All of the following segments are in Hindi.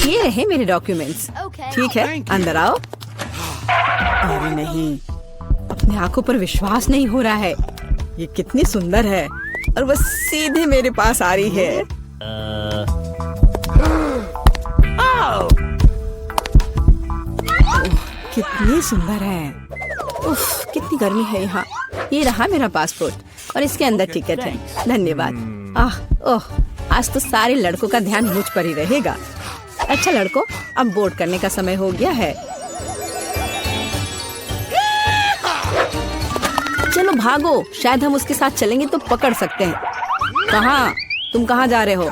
ये रहे मेरे डॉक्यूमेंट्स। ठीक है, अंदर आओ। अरे नहीं, अपनी आंखों पर विश्वास नहीं हो रहा है। ये कितनी सुंदर है और वो सीधे मेरे पास आ रही है। कितनी सुंदर है। उफ, कितनी गर्मी है यहाँ। ये रहा मेरा पासपोर्ट और इसके अंदर टिकट है। धन्यवाद। ओह, आज तो सारे लड़कों का ध्यान मुझ पर ही रहेगा। अच्छा लड़कों, अब बोर्ड करने का समय हो गया है। चलो भागो, शायद हम उसके साथ चलेंगे तो पकड़ सकते हैं। कहाँ? तुम कहाँ जा रहे हो?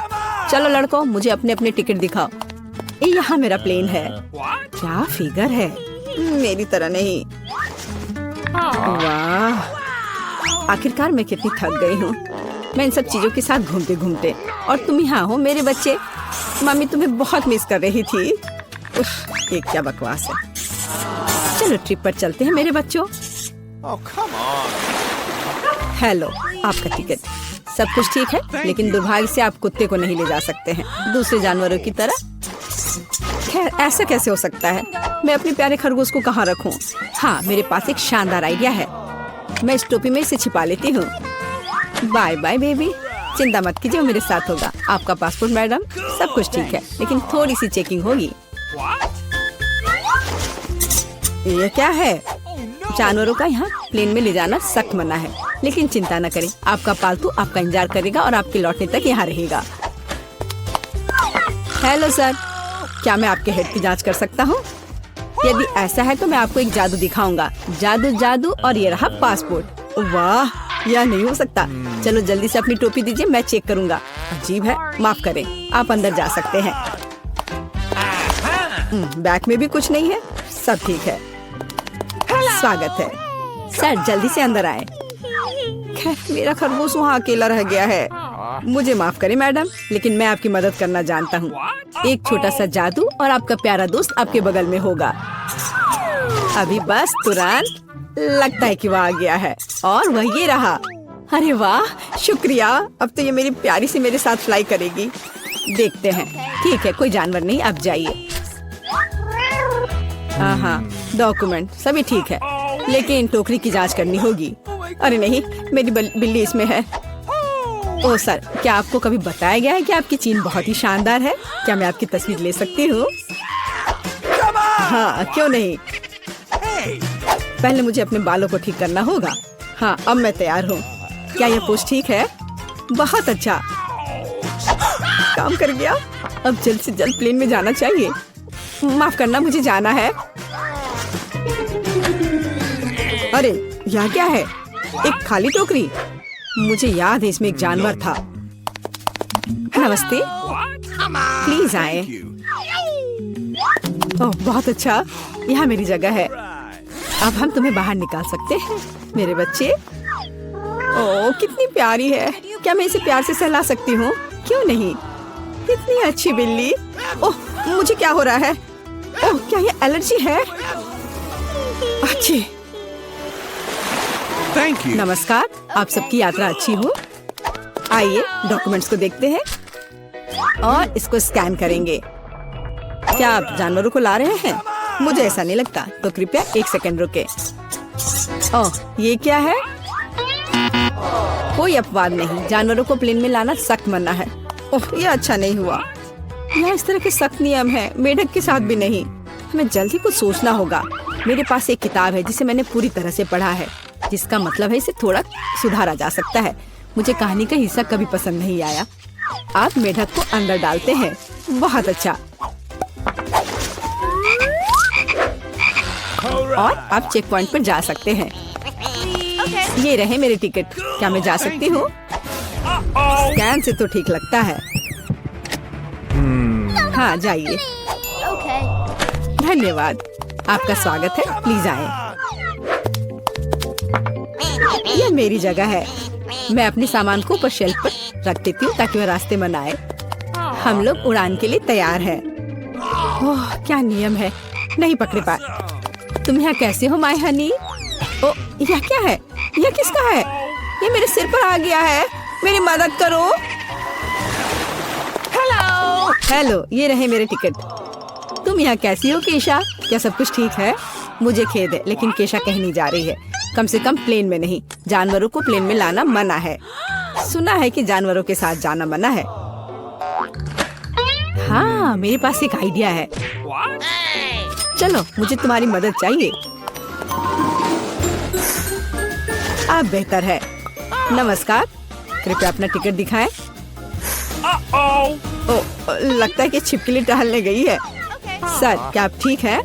चलो लड़कों, मुझे अपने अपने टिकट दिखाओ। ये यहाँ मेरा प्लेन है। क्या फिगर है, मेरी तरह नहीं। वाह, आखिरकार मैं कितनी थक गई हूँ। मैं इन सब चीजों के साथ घूमते घूमते, और तुम यहाँ हो मेरे बच्चे। मम्मी तुम्हें बहुत मिस कर रही थी। उफ, ये क्या बकवास है। चलो ट्रिप पर चलते हैं मेरे बच्चों। हेलो, आपका टिकट। सब कुछ ठीक है, लेकिन दुर्भाग्य से आप कुत्ते को नहीं ले जा सकते हैं दूसरे जानवरों की तरह। खैर, ऐसा कैसे हो सकता है? मैं अपने प्यारे खरगोश को कहाँ रखूं? हाँ, मेरे पास एक शानदार आइडिया है। मैं इस टोपी में इसे छिपा लेती हूँ। बाय बाय बेबी, चिंता मत कीजिए, मेरे साथ होगा। आपका पासपोर्ट मैडम, सब कुछ ठीक है, लेकिन थोड़ी सी चेकिंग होगी। ये क्या है? जानवरों का यहाँ प्लेन में ले जाना सख्त मना है, लेकिन चिंता न करें, आपका पालतू आपका इंतजार करेगा और आपके लौटने तक यहाँ रहेगा। हेलो सर, क्या मैं आपके हेड की जांच कर सकता हूँ? यदि ऐसा है तो मैं आपको एक जादू दिखाऊंगा। जादू जादू, और ये रहा पासपोर्ट। वाह, यह नहीं हो सकता। चलो जल्दी से अपनी टोपी दीजिए, मैं चेक करूंगा। अजीब है, माफ करें, आप अंदर जा सकते हैं। बैग में भी कुछ नहीं है, सब ठीक है। स्वागत है सर, जल्दी से अंदर आए। खैर, मेरा खरगोश वहाँ अकेला रह गया है। मुझे माफ करें मैडम, लेकिन मैं आपकी मदद करना जानता हूँ। एक छोटा सा जादू और आपका प्यारा दोस्त आपके बगल में होगा। अभी बस तुरंत, लगता है कि वो आ गया है, और वह ये रहा। अरे वाह, शुक्रिया। अब तो ये मेरी प्यारी सी मेरे साथ फ्लाई करेगी। देखते हैं। ठीक है, कोई जानवर नहीं, आप जाइए। हाँ, डॉक्यूमेंट सभी ठीक है, लेकिन टोकरी की जांच करनी होगी। अरे नहीं, मेरी बिल्ली इसमें है। ओह सर, क्या आपको कभी बताया गया है कि आपकी चीन बहुत ही शानदार है? क्या मैं आपकी तस्वीर ले सकती हूँ? हाँ, क्यों नहीं। पहले मुझे अपने बालों को ठीक करना होगा। हाँ, अब मैं तैयार हूँ। क्या यह पोज ठीक है? बहुत अच्छा, काम कर गया। अब जल्द से जल्द प्लेन में जाना चाहिए। माफ करना, मुझे जाना है। अरे यह क्या है? एक खाली टोकरी। मुझे याद है इसमें एक जानवर था। नमस्ते, प्लीज आए। ओह बहुत अच्छा, यहाँ मेरी जगह है। अब हम तुम्हें बाहर निकाल सकते हैं मेरे बच्चे। ओह कितनी प्यारी है। क्या मैं इसे प्यार से सहला सकती हूँ? क्यों नहीं, कितनी अच्छी बिल्ली। ओह मुझे क्या हो रहा है? ओह क्या ये एलर्जी है? अच्छी। नमस्कार, आप सबकी यात्रा अच्छी हो। आइए डॉक्यूमेंट्स को देखते हैं और इसको स्कैन करेंगे। क्या आप जानवरों को ला रहे हैं? मुझे ऐसा नहीं लगता, तो कृपया 1 सेकंड रुके। ओह ये क्या है? कोई अपवाद नहीं, जानवरों को प्लेन में लाना सख्त मना है। ओह ये अच्छा नहीं हुआ। यहाँ इस तरह के सख्त नियम है, मेढक के साथ भी नहीं। हमें जल्द ही कुछ सोचना होगा। मेरे पास एक किताब है जिसे मैंने पूरी तरह से पढ़ा है, जिसका मतलब है इसे थोड़ा सुधारा जा सकता है। मुझे कहानी का हिस्सा कभी पसंद नहीं आया। आप मेढक को अंदर डालते हैं, बहुत अच्छा। और आप चेक पॉइंट पर जा सकते हैं। ये रहे मेरे टिकट। क्या मैं जा सकती हूँ? स्कैन से तो ठीक लगता है। हाँ जाइए। धन्यवाद, आपका स्वागत है, प्लीज आए। यह मेरी जगह है। मैं अपने सामान को ऊपर शेल्फ पर रख देती हूँ ताकि वह रास्ते में न आए। हम लोग उड़ान के लिए तैयार हैं। ओह क्या नियम है, नहीं पकड़े पाए। तुम यहाँ कैसे हो माय हनी? ओ यह क्या है? यह किसका है? ये मेरे सिर पर आ गया है, मेरी मदद करो। हेलो, ये रहे मेरे टिकट। तुम यहाँ कैसी हो केशा? क्या सब कुछ ठीक है? मुझे खेद है, लेकिन केशा कहीं नहीं जा रही है। कम से कम प्लेन में नहीं। जानवरों को प्लेन में लाना मना है। सुना है कि जानवरों के साथ जाना मना है। हाँ, मेरे पास एक आइडिया है। चलो, मुझे तुम्हारी मदद चाहिए। अब बेहतर है। नमस्कार, कृपया अपना टिकट दिखाएं। लगता है कि छिपकली टहलने गई है। सर, क्या आप ठीक हैं?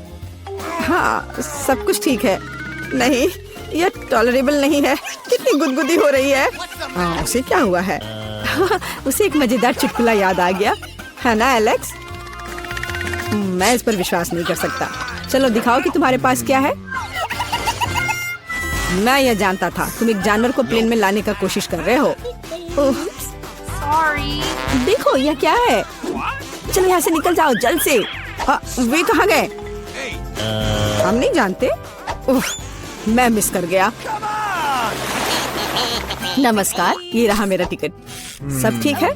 हाँ, सब कुछ ठीक है। नहीं, यह टॉलरेबल नहीं है। कितनी गुदगुदी हो रही है। उसे क्या हुआ है? उसे एक मजेदार चुटकुला याद आ गया है ना एलेक्स? मैं इस पर विश्वास नहीं कर सकता। चलो दिखाओ कि तुम्हारे पास क्या है। मैं यह जानता था, तुम एक जानवर को प्लेन में लाने का कोशिश कर रहे हो। देखो यह क्या है। चलो यहाँ से निकल जाओ जल्द से। वे कहाँ गए? हम नहीं जानते। मैं मिस कर गया। नमस्कार, ये रहा मेरा टिकट। सब ठीक है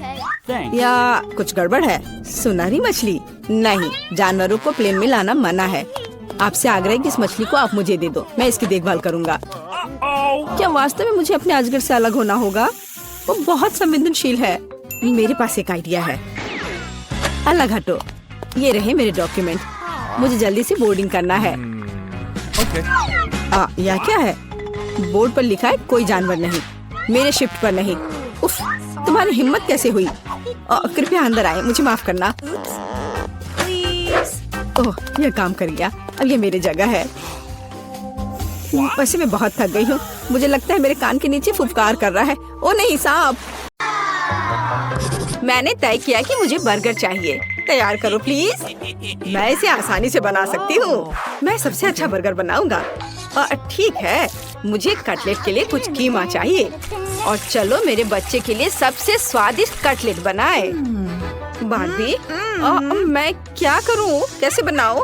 या कुछ गड़बड़ है? सुनहरी मछली? नहीं, जानवरों को प्लेन में लाना मना है। आपसे आग्रह है कि इस मछली को आप मुझे दे दो, मैं इसकी देखभाल करूंगा। क्या वास्तव में मुझे अपने अजगर से अलग होना होगा? वो बहुत संवेदनशील है। मेरे पास एक आइडिया है। अलग हटो। ये रहे मेरे डॉक्यूमेंट। मुझे जल्दी से बोर्डिंग करना है। यह क्या है? बोर्ड पर लिखा है कोई जानवर नहीं, मेरे शिफ्ट पर नहीं। उफ, तुम्हारी हिम्मत कैसे हुई? कृपया अंदर आए, मुझे माफ करना। ओह, यह काम कर गया। अब ये मेरी जगह है। वैसे मैं बहुत थक गई हूँ। मुझे लगता है मेरे कान के नीचे फुफकार कर रहा है। ओ नहीं, सांप। मैंने तय किया कि मुझे बर्गर चाहिए। तैयार करो प्लीज। मैं इसे आसानी से बना सकती हूँ। मैं सबसे अच्छा बर्गर बनाऊंगा। ठीक है, मुझे कटलेट के लिए कुछ कीमा चाहिए। और चलो मेरे बच्चे के लिए सबसे स्वादिष्ट कटलेट बनाए। बार्बी, मैं क्या करूँ? कैसे बनाऊँ?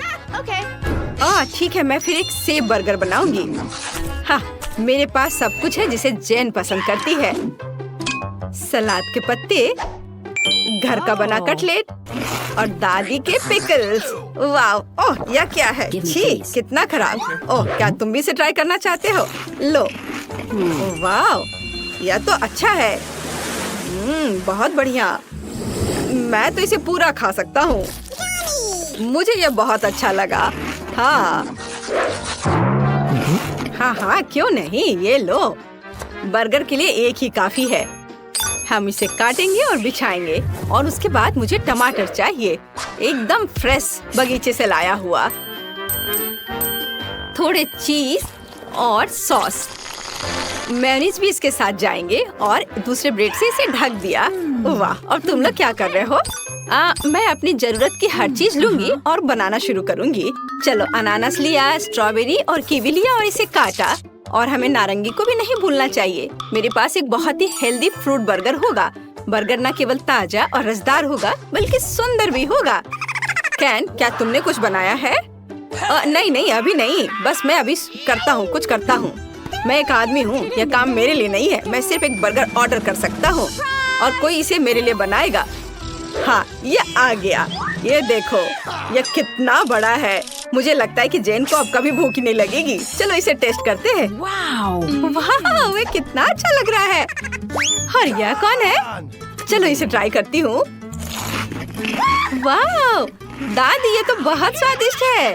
ठीक है, मैं फिर एक सेब बर्गर बनाऊंगी। हाँ, मेरे पास सब कुछ है जिसे जैन पसंद करती है। सलाद के पत्ते, घर का बना कटलेट और दादी के पिकल्स। वाह, ओह यह क्या है? छी, कितना खराब। ओह, क्या तुम भी इसे ट्राई करना चाहते हो? लो। वाह, यह तो अच्छा है। बहुत बढ़िया। मैं तो इसे पूरा खा सकता हूँ। मुझे यह बहुत अच्छा लगा। हाँ, क्यों नहीं? ये लो। बर्गर के लिए एक ही काफी है। हम इसे काटेंगे और बिछाएंगे। और उसके बाद मुझे टमाटर चाहिए, एकदम फ्रेश बगीचे से लाया हुआ। थोड़े चीज और सॉस। मेयोनीज भी इसके साथ जाएंगे और दूसरे ब्रेड से इसे ढक दिया। वाह, और तुम लोग क्या कर रहे हो? मैं अपनी जरूरत की हर चीज लूंगी और बनाना शुरू करूंगी। चलो, अनानास लिया, स्ट्रॉबेरी और कीवी लिया और इसे काटा। और हमें नारंगी को भी नहीं भूलना चाहिए। मेरे पास एक बहुत ही हेल्दी फ्रूट बर्गर होगा। बर्गर न केवल ताजा और रसदार होगा, बल्कि सुंदर भी होगा। कैन, क्या तुमने कुछ बनाया है? नहीं, अभी नहीं। बस मैं अभी कुछ करता हूँ। मैं एक आदमी हूँ, यह काम मेरे लिए नहीं है। मैं सिर्फ एक बर्गर ऑर्डर कर सकता हूँ और कोई इसे मेरे लिए बनाएगा। हाँ, ये आ गया। ये देखो, ये कितना बड़ा है। मुझे लगता है कि जैन को अब कभी भूख नहीं लगेगी। चलो इसे टेस्ट करते हैं। वाह, ये कितना अच्छा लग रहा है। और यह कौन है? चलो इसे ट्राई करती हूँ। वाह दादी, ये तो बहुत स्वादिष्ट है।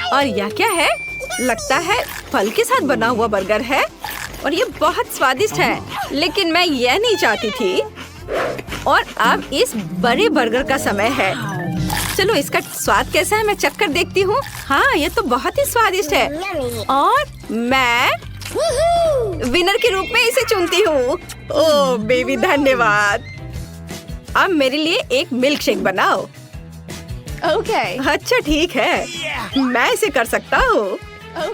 और यह क्या है? लगता है फल के साथ बना हुआ बर्गर है और ये बहुत स्वादिष्ट है। लेकिन मैं यह नहीं चाहती थी। और अब इस बड़े बर्गर का समय है। चलो इसका स्वाद कैसा है मैं चख कर देखती हूँ। हाँ, ये तो बहुत ही स्वादिष्ट है। और मैं विनर के रूप में इसे चुनती हूँ। ओह बेबी, धन्यवाद। अब मेरे लिए एक मिल्क शेक बनाओ। अच्छा ठीक है, मैं इसे कर सकता हूँ।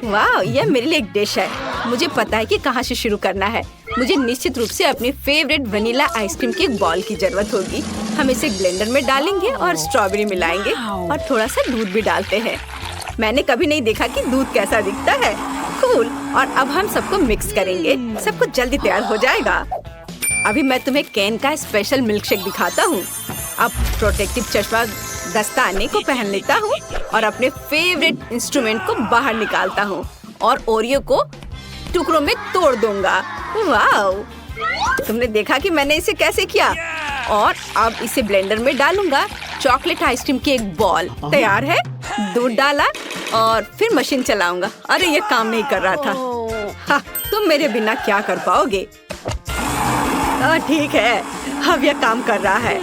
वाह, यह मेरे लिए एक डिश है। मुझे पता है कि कहाँ से शुरू करना है। मुझे निश्चित रूप से अपनी फेवरेट वनीला आइसक्रीम की एक बॉल की जरूरत होगी। हम इसे ब्लेंडर में डालेंगे और स्ट्रॉबेरी मिलाएंगे और थोड़ा सा दूध भी डालते हैं। मैंने कभी नहीं देखा कि दूध कैसा दिखता है। कूल। और अब हम सबको मिक्स करेंगे। सब कुछ जल्दी तैयार हो जाएगा। अभी मैं तुम्हें कैन का स्पेशल मिल्क शेक दिखाता हूँ। अब प्रोटेक्टिव चश्मा दस्ताने को पहन लेता हूँ और अपने फेवरेट इंस्ट्रूमेंट को बाहर निकालता हूँ और ओरियो को टुकड़ों में तोड़ दूंगा। वाह! तुमने देखा कि मैंने इसे कैसे किया? और अब इसे ब्लेंडर में डालूंगा। चॉकलेट आइसक्रीम की एक बॉल तैयार है। दूध डाला और फिर मशीन चलाऊंगा। अरे ये काम नहीं कर रहा था। हाँ, तुम मेरे बिना क्या कर पाओगे? ठीक है, अब यह काम कर रहा है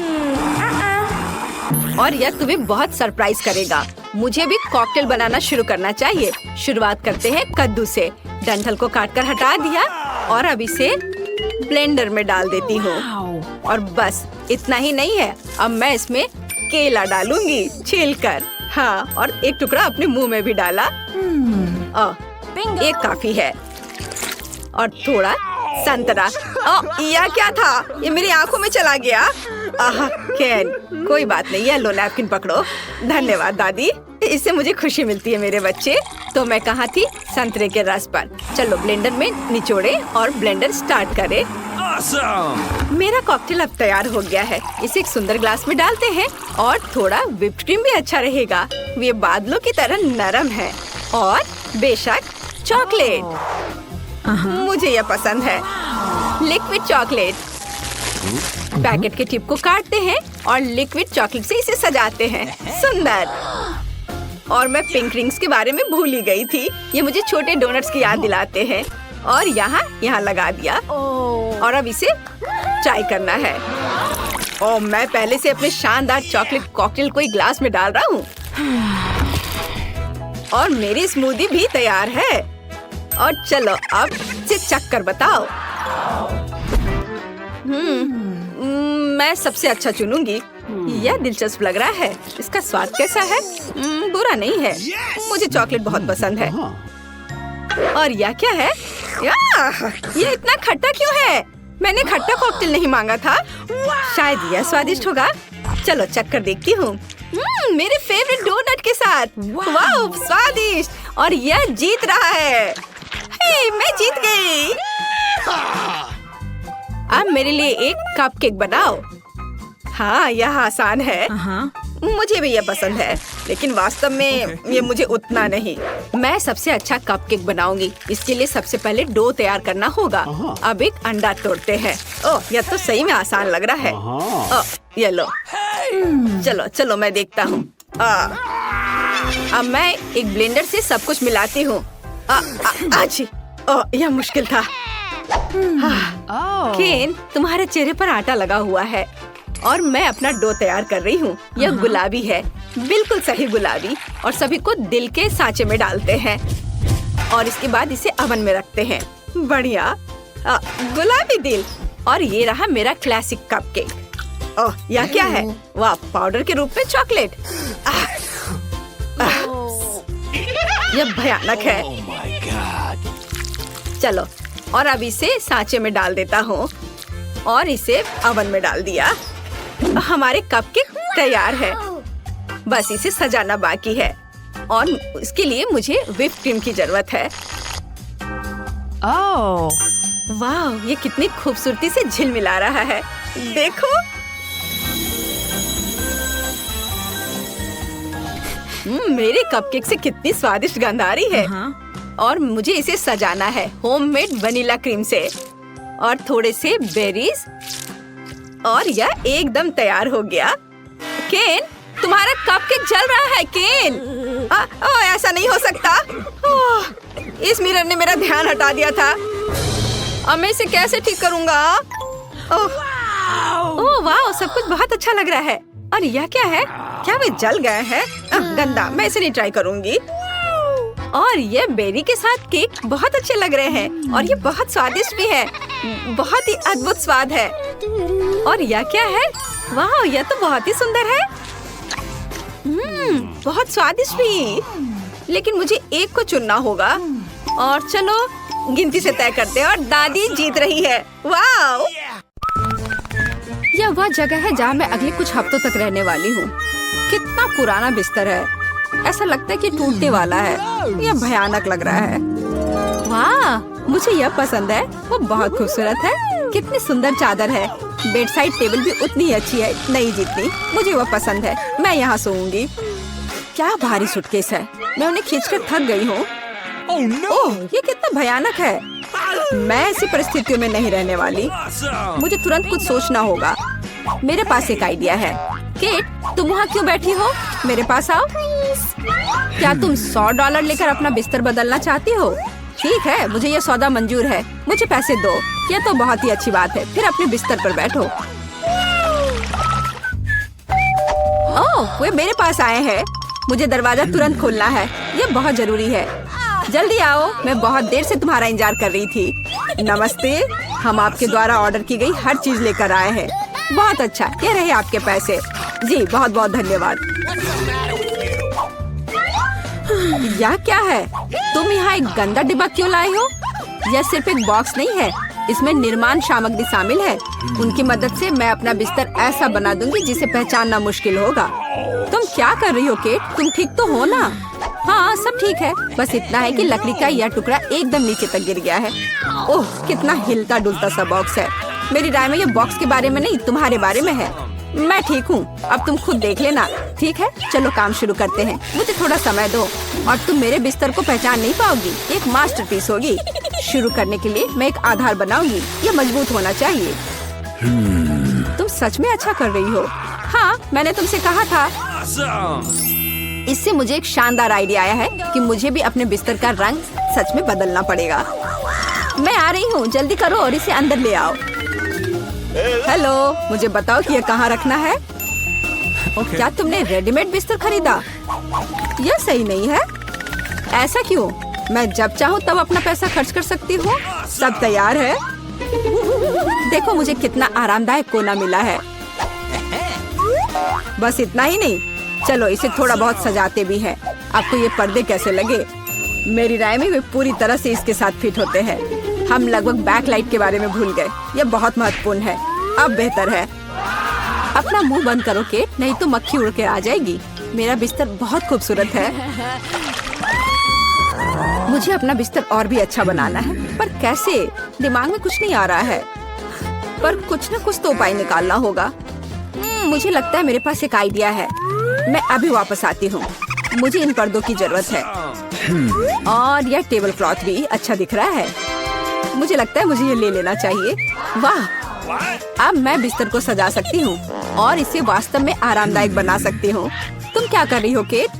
और यह तुम्हें बहुत सरप्राइज करेगा। मुझे भी कॉकटेल बनाना शुरू करना चाहिए। शुरुआत करते हैं कद्दू से। डंठल को काटकर हटा दिया और अब इसे ब्लेंडर में डाल देती हूँ। और बस इतना ही नहीं है, अब मैं इसमें केला डालूंगी छीलकर। हाँ, और एक टुकड़ा अपने मुंह में भी डाला। एक काफी है। और थोड़ा संतरा। यह क्या था? ये मेरी आंखों में चला गया। केन, कोई बात नहीं, ये लो नैपकिन पकड़ो। धन्यवाद दादी, इससे मुझे खुशी मिलती है मेरे बच्चे। तो मैं कहाँ थी? संतरे के रस पर। चलो ब्लेंडर में निचोड़े और ब्लेंडर स्टार्ट करें। Awesome! मेरा कॉकटेल अब तैयार हो गया है। इसे एक सुंदर ग्लास में डालते हैं और थोड़ा व्हिप्ड क्रीम भी अच्छा रहेगा। ये बादलों की तरह नरम है और बेशक चॉकलेट। मुझे यह पसंद है, लिक्विड चॉकलेट। पैकेट के टिप को काटते हैं और लिक्विड चॉकलेट से इसे सजाते हैं। सुंदर। और मैं पिंक रिंग्स के बारे में भूल ही गई थी। ये मुझे छोटे डोनट्स की याद दिलाते हैं। और यहाँ लगा दिया और अब इसे ट्राई करना है। मैं पहले से अपने शानदार चॉकलेट कॉकटेल को एक ग्लास में डाल रहा हूँ और मेरी स्मूदी भी तैयार है। और चलो अब इसे चख कर बताओ। मैं सबसे अच्छा चुनूंगी। यह दिलचस्प लग रहा है। इसका स्वाद कैसा है? बुरा नहीं है। मुझे चॉकलेट बहुत पसंद है। और यह क्या है? ये इतना खट्टा क्यों है? मैंने खट्टा कॉकटेल नहीं मांगा था। शायद यह स्वादिष्ट होगा। चलो चख कर देखती हूँ। मेरे फेवरेट डोनट के साथ। वाह, स्वादिष्ट। और यह जीत रहा है। हे, मैं जीत गई। अब मेरे लिए एक कपकेक बनाओ। हाँ, यह आसान है। मुझे भी यह पसंद है, लेकिन वास्तव में ये मुझे उतना नहीं। मैं सबसे अच्छा कपकेक बनाऊंगी। इसके लिए सबसे पहले डो तैयार करना होगा। अब एक अंडा तोड़ते हैं। ओह, यह तो सही में आसान लग रहा है। ये लो। चलो चलो मैं देखता हूँ। अब मैं एक ब्लेंडर से सब कुछ मिलाती हूँ। यह मुश्किल था। केन, तुम्हारे चेहरे पर आटा लगा हुआ है और मैं अपना डो तैयार कर रही हूँ। यह गुलाबी है, बिल्कुल सही गुलाबी। और सभी को दिल के सांचे में डालते हैं और इसके बाद इसे ओवन में रखते हैं। बढ़िया, गुलाबी दिल। और ये रहा मेरा क्लासिक कपकेक। ओह, यह क्या है? वाह, पाउडर के रूप में चॉकलेट। यह भयानक है। Oh my God! चलो, और अब इसे सांचे में डाल देता हूँ और इसे ओवन में डाल दिया। हमारे कपकेक तैयार है। बस इसे सजाना बाकी है और इसके लिए मुझे व्हिप्ड क्रीम की जरूरत है। वाह, ये कितनी खूबसूरती से झिलमिला रहा है। देखो। मेरे कपकेक से कितनी स्वादिष्ट गंध आ रही है। और मुझे इसे सजाना है होममेड वनीला क्रीम से और थोड़े से बेरीज। और यह एकदम तैयार हो गया। केन, तुम्हारा कपकेक जल रहा है। केन, ऐसा नहीं हो सकता। इस मिरर ने मेरा ध्यान हटा दिया था। अब मैं इसे कैसे ठीक करूँगा? ओह वाह, सब कुछ बहुत अच्छा लग रहा है। और यह क्या है? क्या वे जल गए हैं? गंदा, मैं इसे नहीं ट्राई करूँगी। और ये बेरी के साथ केक बहुत अच्छे लग रहे हैं और ये बहुत स्वादिष्ट भी है। बहुत ही अद्भुत स्वाद है। और यह क्या है? वाह, यह तो बहुत ही सुंदर है। बहुत स्वादिष्ट भी। लेकिन मुझे एक को चुनना होगा। और चलो गिनती से तय करते हैं और दादी जीत रही है। वाह! यह वह जगह है जहाँ मैं अगले कुछ हफ्तों तक रहने वाली हूँ। कितना पुराना बिस्तर है। ऐसा लगता है कि टूटने वाला है। यह भयानक लग रहा है। वाह, मुझे यह पसंद है। वो बहुत खूबसूरत है। कितनी सुंदर चादर है। बेड साइड टेबल भी उतनी ही अच्छी है, नहीं जितनी मुझे वो पसंद है। मैं यहाँ सोऊंगी। क्या भारी सूटकेस है, मैं उन्हें खींचकर थक गई हूँ। ओह, ये कितना भयानक है। मैं ऐसी परिस्थितियों में नहीं रहने वाली। मुझे तुरंत कुछ सोचना होगा। मेरे पास एक आइडिया है। केट, तुम वहाँ क्यों बैठी हो? मेरे पास आओ। क्या तुम $100 लेकर अपना बिस्तर बदलना चाहती हो? ठीक है, मुझे ये सौदा मंजूर है। मुझे पैसे दो। ये तो बहुत ही अच्छी बात है। फिर अपने बिस्तर पर बैठो। ओह, वे मेरे पास आए हैं। मुझे दरवाजा तुरंत खोलना है। ये बहुत जरूरी है। जल्दी आओ, मैं बहुत देर से तुम्हारा इंतजार कर रही थी। नमस्ते, हम आपके द्वारा ऑर्डर की गई हर चीज लेकर आए हैं। बहुत अच्छा, ये रहे आपके पैसे। जी बहुत बहुत धन्यवाद। यह क्या है? तुम यहाँ एक गंदा डिब्बा क्यों लाए हो? यह सिर्फ एक बॉक्स नहीं है, इसमें निर्माण सामग्री शामिल है। उनकी मदद से मैं अपना बिस्तर ऐसा बना दूंगी जिसे पहचानना मुश्किल होगा। तुम क्या कर रही हो केट? तुम ठीक तो हो ना? हाँ, सब ठीक है। बस इतना है कि लकड़ी का यह टुकड़ा एकदम नीचे तक गिर गया है। ओह, कितना हिलता डुलता सा बॉक्स है। मेरी राय में ये बॉक्स के बारे में नहीं, तुम्हारे बारे में है। मैं ठीक हूँ, अब तुम खुद देख लेना। ठीक है, चलो काम शुरू करते हैं। मुझे थोड़ा समय दो और तुम मेरे बिस्तर को पहचान नहीं पाओगी। एक मास्टरपीस होगी। शुरू करने के लिए मैं एक आधार बनाऊंगी। ये मजबूत होना चाहिए। तुम सच में अच्छा कर रही हो। हाँ, मैंने तुमसे कहा था। इससे मुझे एक शानदार आइडिया आया है कि मुझे भी अपने बिस्तर का रंग सच में बदलना पड़ेगा। मैं आ रही हूँ, जल्दी करो और इसे अंदर ले आओ। हेलो, मुझे बताओ कि यह कहाँ रखना है? क्या तुमने रेडीमेड बिस्तर खरीदा? यह सही नहीं है। ऐसा क्यों? मैं जब चाहूँ तब अपना पैसा खर्च कर सकती हूँ। सब तैयार है। देखो मुझे कितना आरामदायक कोना मिला है। बस इतना ही नहीं, चलो इसे थोड़ा बहुत सजाते भी हैं। आपको ये पर्दे कैसे लगे? मेरी राय में वे पूरी तरह से इसके साथ फिट होते हैं। हम लगभग बैकलाइट के बारे में भूल गए। यह बहुत महत्वपूर्ण है। अब बेहतर है। अपना मुंह बंद करो केट, नहीं तो मक्खी उड़ के आ जाएगी। मेरा बिस्तर बहुत खूबसूरत है। मुझे अपना बिस्तर और भी अच्छा बनाना है, पर कैसे? दिमाग में कुछ नहीं आ रहा है। पर कुछ न कुछ तो उपाय निकालना होगा। मुझे लगता है मेरे पास एक आइडिया है। मैं अभी वापस आती हूँ। मुझे इन पर्दों की जरूरत है और यह टेबल क्लॉथ भी अच्छा दिख रहा है। मुझे लगता है मुझे ये ले लेना चाहिए। वाह, अब मैं बिस्तर को सजा सकती हूँ और इसे वास्तव में आरामदायक बना सकती हूँ। तुम क्या कर रही हो केट?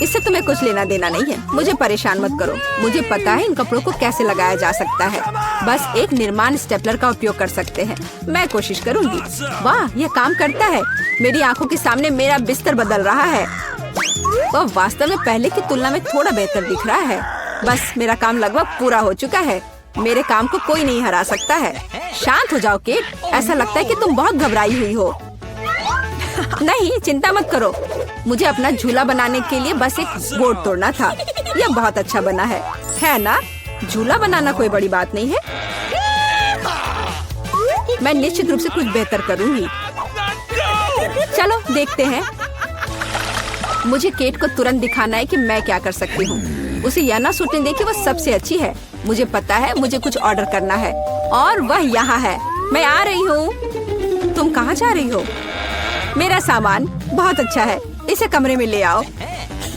इससे तुम्हें कुछ लेना देना नहीं है। मुझे परेशान मत करो। मुझे पता है इन कपड़ों को कैसे लगाया जा सकता है। बस एक निर्माण स्टेपलर का उपयोग कर सकते हैं। मैं कोशिश करूँगी। वाह, यह काम करता है। मेरी आंखों के सामने मेरा बिस्तर बदल रहा है। वह वास्तव में पहले की तुलना में थोड़ा बेहतर दिख रहा है। बस मेरा काम लगभग पूरा हो चुका है। मेरे काम को कोई नहीं हरा सकता है। शांत हो जाओ केट, ऐसा लगता है कि तुम बहुत घबराई हुई हो। नहीं, चिंता मत करो। मुझे अपना झूला बनाने के लिए बस एक बोर्ड तोड़ना था। यह बहुत अच्छा बना है ना? झूला बनाना कोई बड़ी बात नहीं है। मैं निश्चित रूप से कुछ बेहतर करूंगी। चलो देखते हैं। मुझे केट को तुरंत दिखाना है कि मैं क्या कर सकती हूँ। उसे यह ना सोचने दे कि वह सबसे अच्छी है। मुझे पता है मुझे कुछ ऑर्डर करना है और वह यहाँ है। मैं आ रही हूँ। तुम कहाँ जा रही हो? मेरा सामान बहुत अच्छा है, इसे कमरे में ले आओ।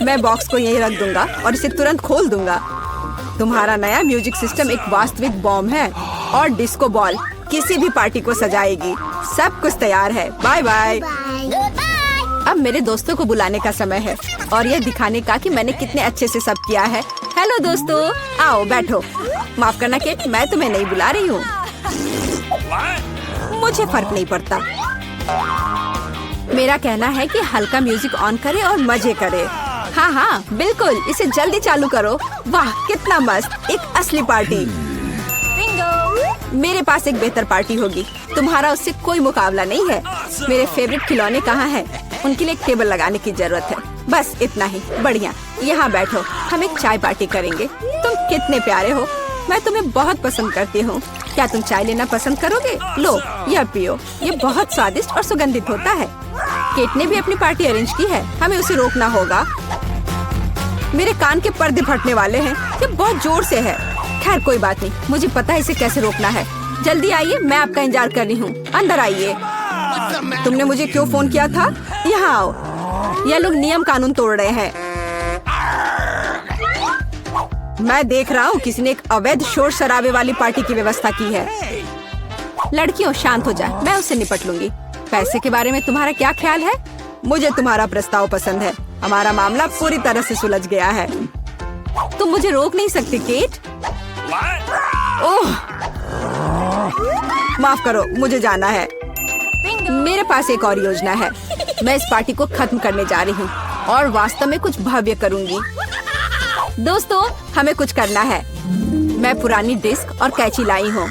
मैं बॉक्स को यहीं रख दूंगा और इसे तुरंत खोल दूंगा। तुम्हारा नया म्यूजिक सिस्टम एक वास्तविक बॉम्ब है और डिस्को बॉल किसी भी पार्टी को सजाएगी। सब कुछ तैयार है। Bye bye. अब मेरे दोस्तों को बुलाने का समय है और यह दिखाने का कि मैंने कितने अच्छे से सब किया है। हेलो दोस्तों, आओ बैठो। माफ करना केट, मैं तुम्हें नहीं बुला रही हूँ। मुझे फर्क नहीं पड़ता। मेरा कहना है कि हल्का म्यूजिक ऑन करे और मजे करे। हाँ हाँ बिल्कुल, इसे जल्दी चालू करो। वाह कितना मस्त, एक असली पार्टी। मेरे पास एक बेहतर पार्टी होगी। तुम्हारा उससे कोई मुकाबला नहीं है। मेरे फेवरेट खिलौने कहाँ हैं? उनके लिए एक टेबल लगाने की जरूरत है। बस इतना ही। बढ़िया, यहाँ बैठो, हम एक चाय पार्टी करेंगे। तुम कितने प्यारे हो। मैं तुम्हें बहुत पसंद करती हूँ। क्या तुम चाय लेना पसंद करोगे? लो, यह पियो। ये बहुत स्वादिष्ट और सुगंधित होता है। केट ने भी अपनी पार्टी अरेंज की है। हमें उसे रोकना होगा। मेरे कान के पर्दे फटने वाले हैं। ये बहुत जोर से है। खैर कोई बात नहीं, मुझे पता है इसे कैसे रोकना है। जल्दी आइए, मैं आपका इंतजार कर रही हूँ। अंदर आइए। तुमने मुझे क्यों फोन किया था? यहाँ आओ। ये लोग नियम कानून तोड़ रहे हैं। मैं देख रहा हूँ किसी ने एक अवैध शोर शराबे वाली पार्टी की व्यवस्था की है। लड़कियों शांत हो जाए, मैं उससे निपट लूंगी। पैसे के बारे में तुम्हारा क्या ख्याल है? मुझे तुम्हारा प्रस्ताव पसंद है। हमारा मामला पूरी तरह से सुलझ गया है। तुम मुझे रोक नहीं सकती केट। ओह, माफ करो, मुझे जाना है। मेरे पास एक और योजना है। मैं इस पार्टी को खत्म करने जा रही हूँ और वास्तव में कुछ भव्य करूंगी। दोस्तों, हमें कुछ करना है। मैं पुरानी डिस्क और कैंची लाई हूँ।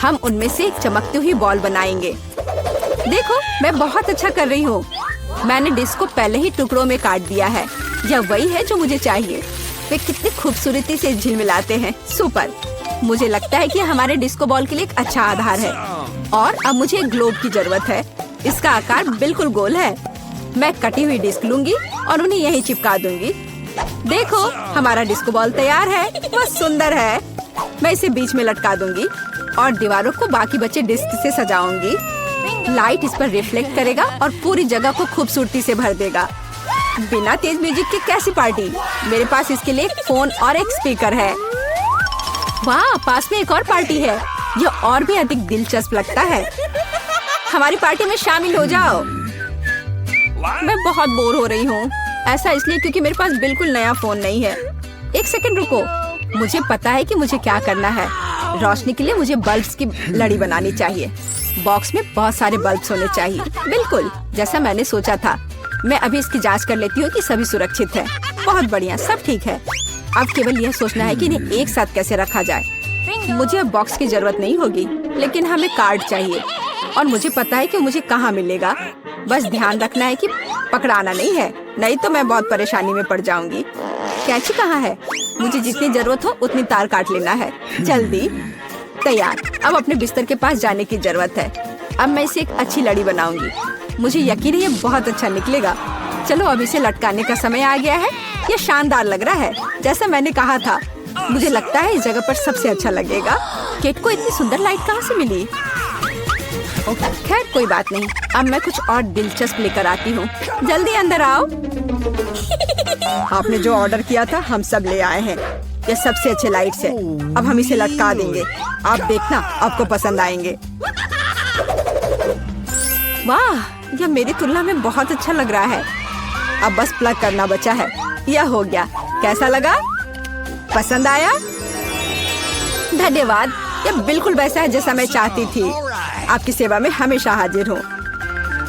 हम उनमें से एक चमकती हुई बॉल बनाएंगे। देखो, मैं बहुत अच्छा कर रही हूँ। मैंने डिस्क को पहले ही टुकड़ों में काट दिया है। यह वही है जो मुझे चाहिए। वे कितनी खूबसूरती से झिलमिलाते हैं। सुपर। मुझे लगता है कि हमारे डिस्को बॉल के लिए एक अच्छा आधार है। और अब मुझे एक ग्लोब की जरूरत है। इसका आकार बिल्कुल गोल है। मैं कटी हुई डिस्क लूंगी और उन्हें यहीं चिपका दूंगी। देखो, हमारा डिस्को बॉल तैयार है। वह सुंदर है। मैं इसे बीच में लटका दूंगी और दीवारों को बाकी बचे डिस्क से सजाऊंगी। लाइट इस पर रिफ्लेक्ट करेगा और पूरी जगह को खूबसूरती से भर देगा। बिना तेज म्यूजिक की कैसी पार्टी? मेरे पास इसके लिए एक फोन और एक स्पीकर है। वाह, पास में एक और पार्टी है। यह और भी अधिक दिलचस्प लगता है। हमारी पार्टी में शामिल हो जाओ। मैं बहुत बोर हो रही हूँ। ऐसा इसलिए क्योंकि मेरे पास बिल्कुल नया फोन नहीं है। एक सेकंड रुको, मुझे पता है कि मुझे क्या करना है। रोशनी के लिए मुझे बल्ब्स की लड़ी बनानी चाहिए। बॉक्स में बहुत सारे बल्ब्स होने चाहिए, बिल्कुल जैसा मैंने सोचा था। मैं अभी इसकी जांच कर लेती हूँ कि सभी सुरक्षित है। बहुत बढ़िया, सब ठीक है। अब केवल यह सोचना है कि इन्हें एक साथ कैसे रखा जाए। मुझे अब बॉक्स की जरूरत नहीं होगी, लेकिन हमें कार्ड चाहिए और मुझे पता है कि मुझे कहाँ मिलेगा। बस ध्यान रखना है कि पकड़ाना नहीं है, नहीं तो मैं बहुत परेशानी में पड़ जाऊंगी। कैंची कहाँ है? मुझे जितनी जरूरत हो उतनी तार काट लेना है। जल्दी। तैयार। अब अपने बिस्तर के पास जाने की जरूरत है। अब मैं इसे एक अच्छी लड़ी बनाऊंगी। मुझे यकीन है ये बहुत अच्छा निकलेगा। चलो, अब इसे लटकाने का समय आ गया है। ये शानदार लग रहा है, जैसा मैंने कहा था। मुझे लगता है इस जगह पर सबसे अच्छा लगेगा। केट को इतनी सुंदर लाइट कहाँ से मिली? खैर कोई बात नहीं, अब मैं कुछ और दिलचस्प लेकर आती हूँ। जल्दी अंदर आओ। आपने जो ऑर्डर किया था हम सब ले आए हैं। ये सबसे अच्छे लाइट्स है। अब हम इसे लटका देंगे। आप देखना, आपको पसंद आएंगे। वाह, यह मेरी तुलना में बहुत अच्छा लग रहा है। अब बस प्लग करना बचा है। यह हो गया। कैसा लगा? पसंद आया? धन्यवाद। यह बिल्कुल वैसा है जैसा मैं चाहती थी। आपकी सेवा में हमेशा हाजिर हूँ।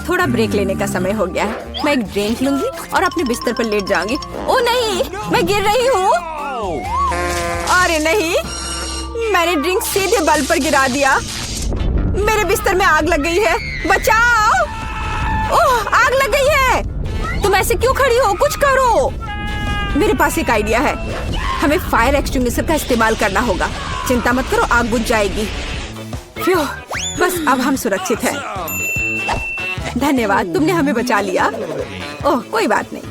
थोड़ा ब्रेक लेने का समय हो गया है। मैं एक ड्रिंक लूंगी और अपने बिस्तर पर लेट जाऊंगी। ओह नहीं, मैं गिर रही हूँ। अरे नहीं, मैंने ड्रिंक सीधे बल्ब पर गिरा दिया। मेरे बिस्तर में आग लग गई है। बचाओ! ओह, आग लग गई है। तुम ऐसे क्यों खड़ी हो? कुछ करो। मेरे पास एक आइडिया है। हमें फायर एक्सटिंग्विशर का इस्तेमाल करना होगा। चिंता मत करो, आग बुझ जाएगी। फ्यू, बस अब हम सुरक्षित हैं। धन्यवाद, तुमने हमें बचा लिया। ओह, कोई बात नहीं।